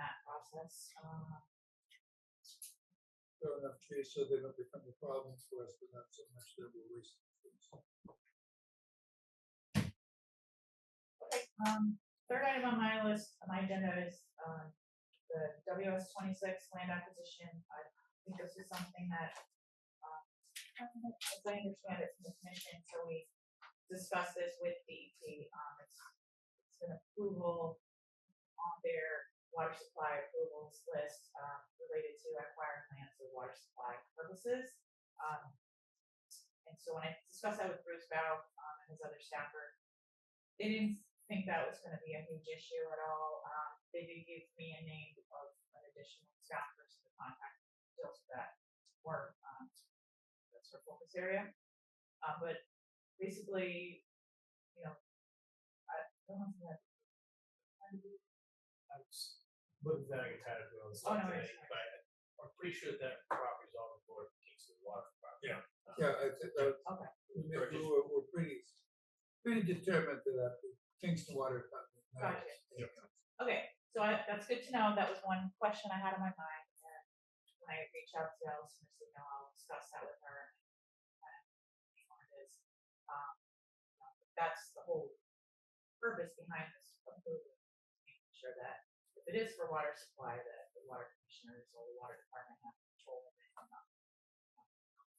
That process, Grow enough trees so they don't become a problem for us, but not so much that we're wasting trees. okay, third item on my list, on my agenda is, the WS 26 land acquisition. I think this is something that, as I understand it from the commission, so we discussed this with DEP. It's an approval on their water supply approvals list, related to acquiring land for water supply purposes. And so when I discussed that with Bruce Bow, and his other staffer, they didn't think that was gonna be a huge issue at all. They did give me a name of an additional staff person to contact, deals with that work, that's her focus area. But basically, you know, I don't know if that. I was looking at that, I got tired of doing this Oh, no, today, it's fine. but I'm pretty sure that property's on the board of Kingston Water property. Yeah. Yeah, I think that, Okay. we're pretty determined to that, the Kingston Water Department. Gotcha. Yep. Okay, so that's good to know. That was one question I had on my mind. And when I reach out to Allison, I said, no, I'll discuss that with her. And what it is. That's the whole purpose behind this approval, making sure that if it is for water supply, that the water commissioners or the water department have control of it,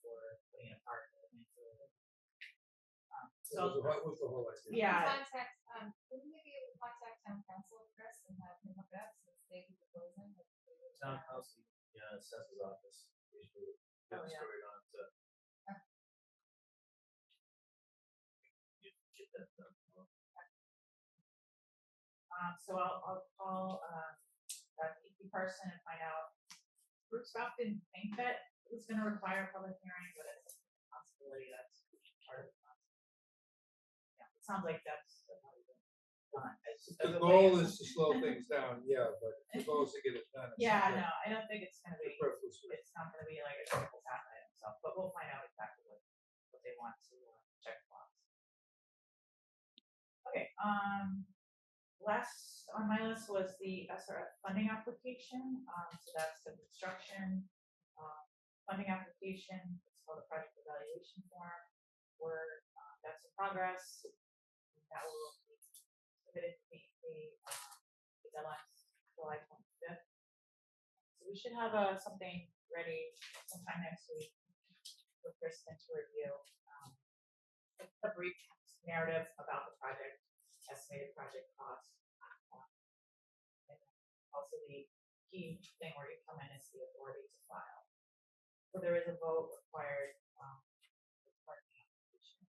for putting in a park or anything. So What was the whole idea? yeah, Contact, wouldn't we be able to contact town council, Chris, and have him look it up since they do the closing? Town council, yeah, assessors office, usually Oh, get yeah. started on to. Get that done. so I'll call that EP person and find out. Bruce Buff didn't think that it was gonna require a public hearing, but it's a possibility that's part of the process. Yeah, it sounds like that's not even done. The goal is to slow things down, yeah, but the goal is to get it done. It's Yeah, not no, I don't think it's gonna be, superfluous. it's not gonna be like a triple tap item, so, but we'll find out exactly what they want to check the box. Okay, last on my list was the SRF funding application. So that's the construction funding application. It's called a project evaluation form. That's in progress. That will be submitted to the deadline July 25th. So we should have something ready sometime next week for Kristen to review. A brief narrative about the project, estimated project cost. And also the key thing where you come in is the authority to file. So there is a vote required for parking application.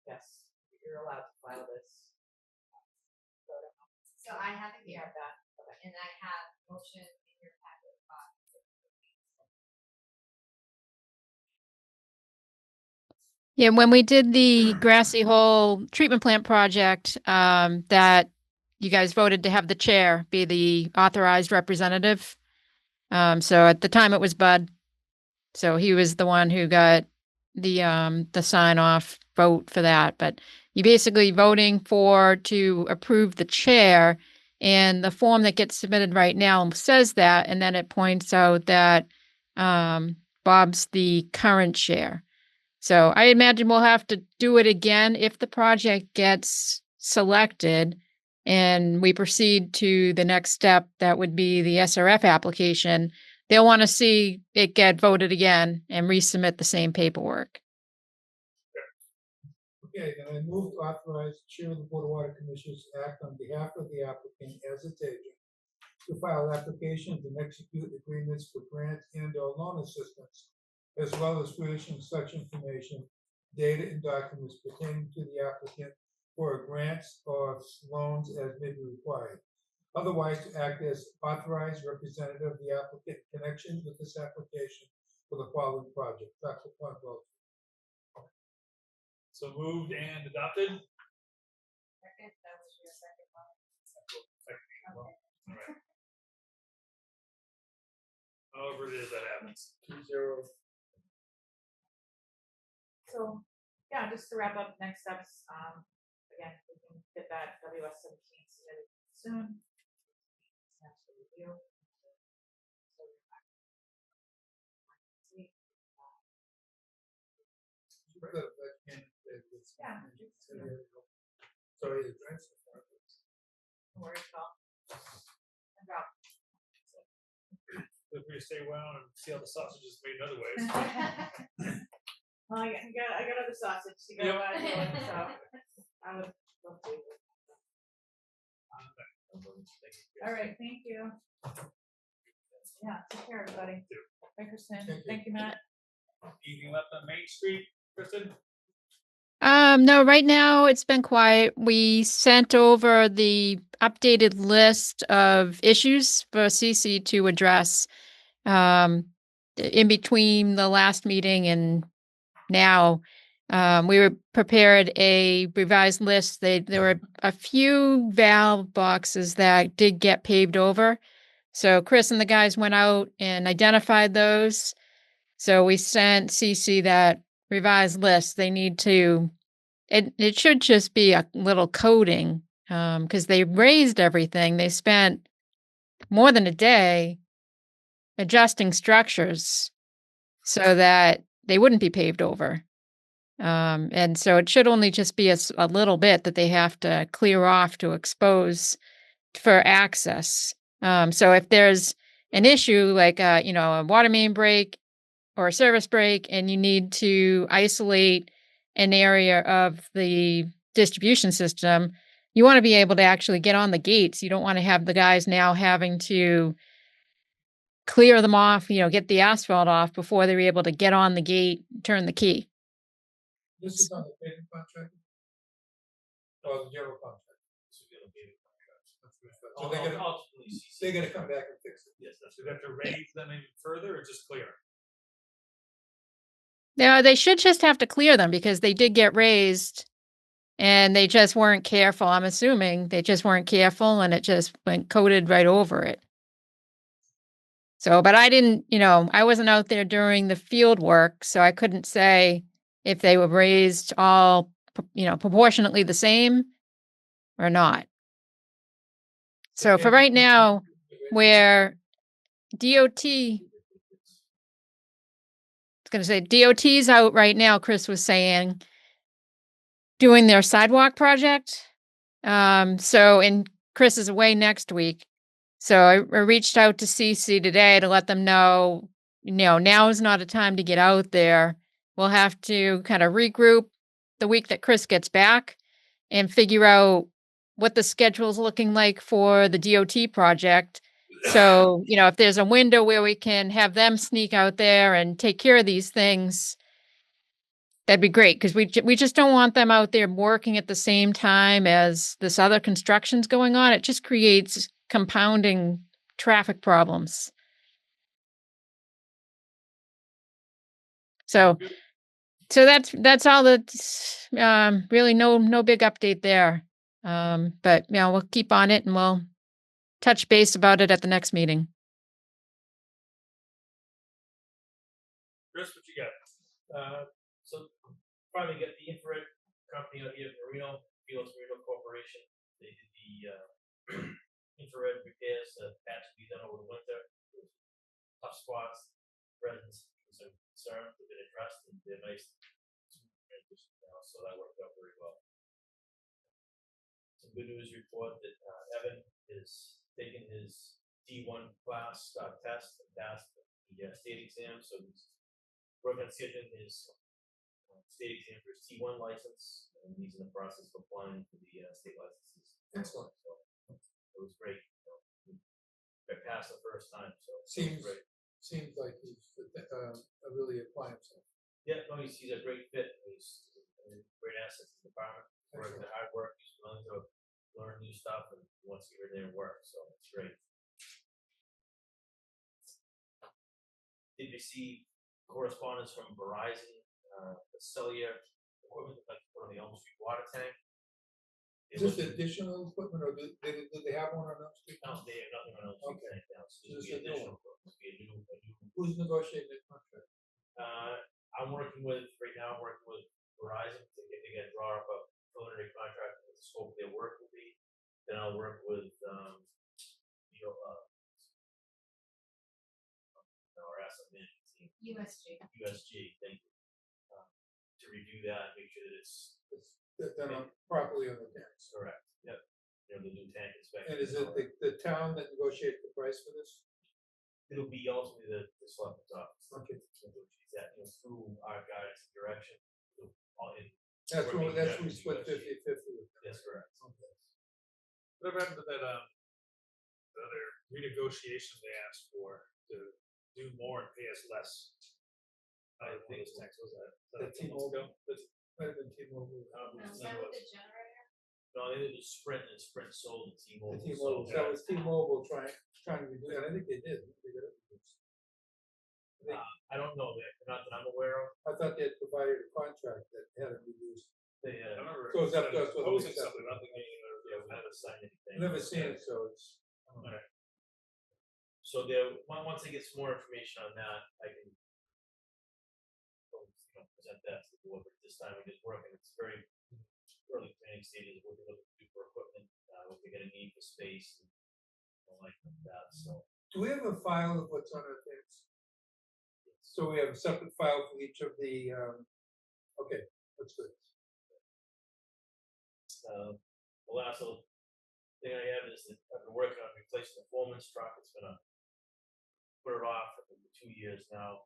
Yes, you're allowed to file this. So I have it You here, have that. Okay. and I have motion in your packet. Yeah, when we did the Grassy Hole treatment plant project, that you guys voted to have the chair be the authorized representative. So at the time it was Bud. So he was the one who got the sign off vote for that. But you basically voting to approve the chair, and the form that gets submitted right now says that, and then it points out that Bob's the current chair. So I imagine we'll have to do it again if the project gets selected and we proceed to the next step. That would be the SRF application. They'll want to see it get voted again and resubmit the same paperwork. Okay, then I move to authorize the chair of the Board of Water Commissioners to act on behalf of the applicant as its agent to file applications and execute agreements for grant and or loan assistance, as well as furnishing such information, data and documents pertaining to the applicant for grants or loans as may be required. Otherwise, to act as authorized representative of the applicant in connection with this application for the following project. Dr. Pontville. So moved and adopted. Second, that was your second one. All right. However it is, that happens. 2-0. So yeah, just to wrap up next steps, again, we can get that WS 17 submitted soon. Next for review. So we're back next week. Yeah. Sorry, the drive's so far. No worries at all. And drop. Feel free to stay around and see how the sausage is made in other ways. Well, I got other sausage to go Yep. doing, so I would love to. All right, thank you. Yeah, take care, everybody. Bye, Kristen. Thank you. Thank you, Matt. Anything left on Main Street, Kristen? No, right now it's been quiet. We sent over the updated list of issues for CC to address. In between the last meeting and now, we were prepared a revised list. There were a few valve boxes that did get paved over. So Chris and the guys went out and identified those. So we sent CC that revised list. They need to, it should just be a little coding, because they raised everything. They spent more than a day adjusting structures so that they wouldn't be paved over. And so it should only just be a little bit that they have to clear off to expose for access. So if there's an issue like a water main break or a service break, and you need to isolate an area of the distribution system, you want to be able to actually get on the gates. You don't want to have the guys now having to clear them off, get the asphalt off before they're able to get on the gate, turn the key. This is on the paving contract? Or the general contract? This would be on the paving contract. So they're gonna, Ultimately, CC. they're gonna come back and fix it. Yes, that's Do we have to raise them any further or just clear? No, they should just have to clear them because they did get raised and they just weren't careful. I'm assuming they just weren't careful and it just went coated right over it. So, but I didn't, I wasn't out there during the field work, so I couldn't say if they were raised all, proportionately the same or not. So for right now, where DOT, DOT's out right now, Chris was saying, doing their sidewalk project. And Chris is away next week. So I reached out to CC today to let them know, now is not a time to get out there. We'll have to kind of regroup the week that Chris gets back and figure out what the schedule's looking like for the DOT project. So, if there's a window where we can have them sneak out there and take care of these things, that'd be great, because we just don't want them out there working at the same time as this other construction's going on. It just creates compounding traffic problems. So that's all. That's really no big update there. But we'll keep on it and we'll touch base about it at the next meeting. Chris, what you got? So finally get the infrared company out here, Marino, Felix Marino Corporation. They did the infrared repairs that had to be done over the winter. Tough spots, residents are concerned, they've been addressed, and they're nice transition now, so that worked out very well. Some good news report that Evan is taking his D1 class test and passed the state exam, so he's working on scheduling his state exam for his T1 license, and he's in the process of applying for the state licenses. Excellent. So it was great. Got passed the first time, so it was Seems great. Seems like he's really applying himself. Yeah, no, he's a great fit. He's a great asset to the department. Working the hard work, he's willing to learn new stuff, and he wants to get in there and work. So it's great. Did receive correspondence from Verizon, the cellular equipment like put on the Elm Street water tank. Is this additional equipment, or did they have one on Elm Street? No, they have nothing on Elm Street Okay. tank now. So Just this a will be new additional. This will be a new. Who's negotiating the contract? I'm working with right now. I'm working with Verizon to get, again, draw up a preliminary contract, what the scope of their work will be. Then I'll work with, you know, our asset management team, USG, thank you. To review that, make sure that it's That I'm properly on the tanks. correct, yep. You know, the new tank inspection. And is it the town that negotiated the price for this? It'll be ultimately the selectmen's office. Okay. That, you know, through our guidance and direction, all in. That's working when we with split USG. 50/50 with them. That's correct. Okay. Whatever happened to that, the other renegotiation they asked for to do more and pay us less? I think it's tax, was that? The T-Mobile. Might have been T-Mobile. Was that with the generator? No, I think it was Sprint, and Sprint sold to T-Mobile. The T-Mobile, so- that was T-Mobile trying to reduce, and I think they did. They got it reduced. I don't know that, not that I'm aware of. I thought they had provided a contract that had it reduced. They, I remember. So it's up to us whether we proposing accept something, it. nothing, yeah, we haven't signed anything. Never seen it, so it's. So there, once I get some more information on that, I can present that to the board, but this time we're just working, it's very early planning stages, what they're looking to do for equipment, what they're gonna need for space, and like that, so. Do we have a file of what's on our things? So we have a separate file for each of the, okay, that's good. The last little thing I have is that I've been working on replacing the foreman's truck, it's been put it off for 2 years now,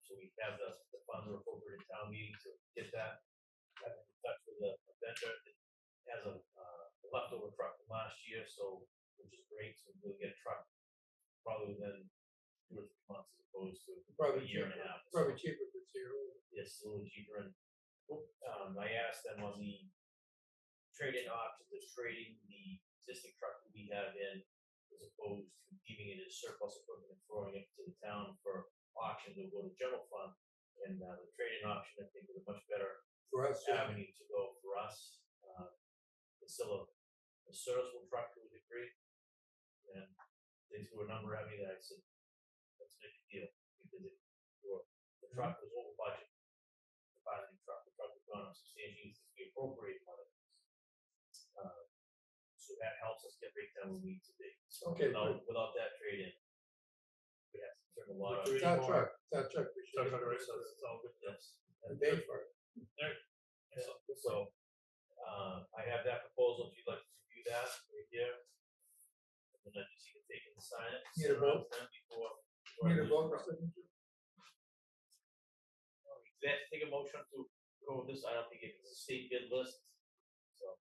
so we have the funds are appropriate in town meeting to get that. I've been in touch with a vendor that has a leftover truck from last year, so, which is great, so we'll get a truck probably within 2 or 3 months as opposed to Probably a year cheaper, and a half. probably cheaper this year. Yes, a little cheaper, and I asked them on the trade-in options of trading the existing truck that we have in as opposed to keeping it as surplus equipment and throwing it to the town for auction to go to general fund. And the trade-in option, I think, is a much better For us, yeah. avenue to go for us. It's still a serviceable truck to a degree. And they threw a number at me that I said, that's a big deal, because the truck was over budget. The buying truck, the truck was gone up substantially, to be appropriate money. So that helps us get right down where we need to be. So Okay, without that trade-in, we have to turn a lot of. It's our truck, it's our truck. We So should. it's all good. Yes. We paid for it. So, I have that proposal, if you'd like to review that, right here. And then I just need to take and sign it. Need a send it out vote? to them before Need a I vote lose for the signature? They have to take a motion to go with this, I don't think it's a state bid list, so.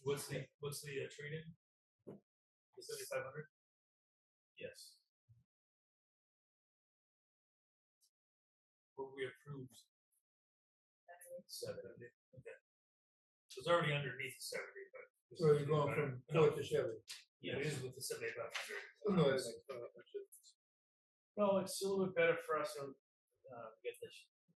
What's the trade-in? The 7,500? Yes. What we approved? 70. Okay. So it's already underneath the 70, but. So you're going from Ford to Chevy? Yeah, it is with the 7,500. No, it's like, No, it's a little bit better for us to get the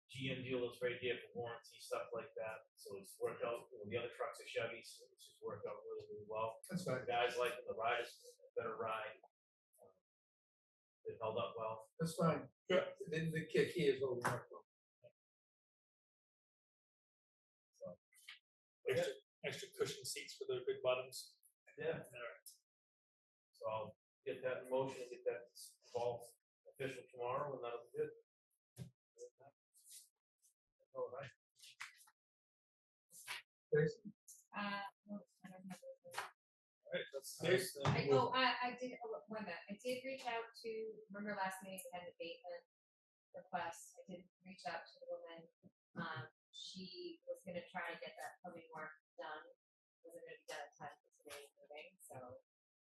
GM dealers right here for warranty, stuff like that. So it's worked out, the other trucks are Chevys, so it's just worked out really, really well. that's The fine, guys like them, the riders, a better ride. They've held up well. that's fine. Yeah. Then the key is over there. Extra cushion seats for the big bottoms. Yeah. Alright. So I'll get that in motion, get that all official tomorrow, and that'll be good. All right. Jason? No, I don't have those. Alright, that's. Okay. I did, one minute, I did reach out to, remember last meeting we had an abatement request, I did reach out to the woman. She was gonna try and get that plumbing work done, wasn't gonna be done in time for today's meeting, so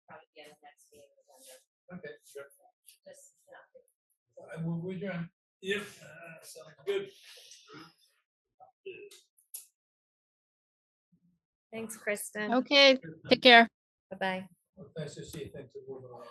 probably the end of next meeting, November. Okay, sure. Just nothing. I move we adjourn. Yep, sounds good. Thanks, Kristen. Okay, take care. Bye-bye. Well, nice to see things are moving along.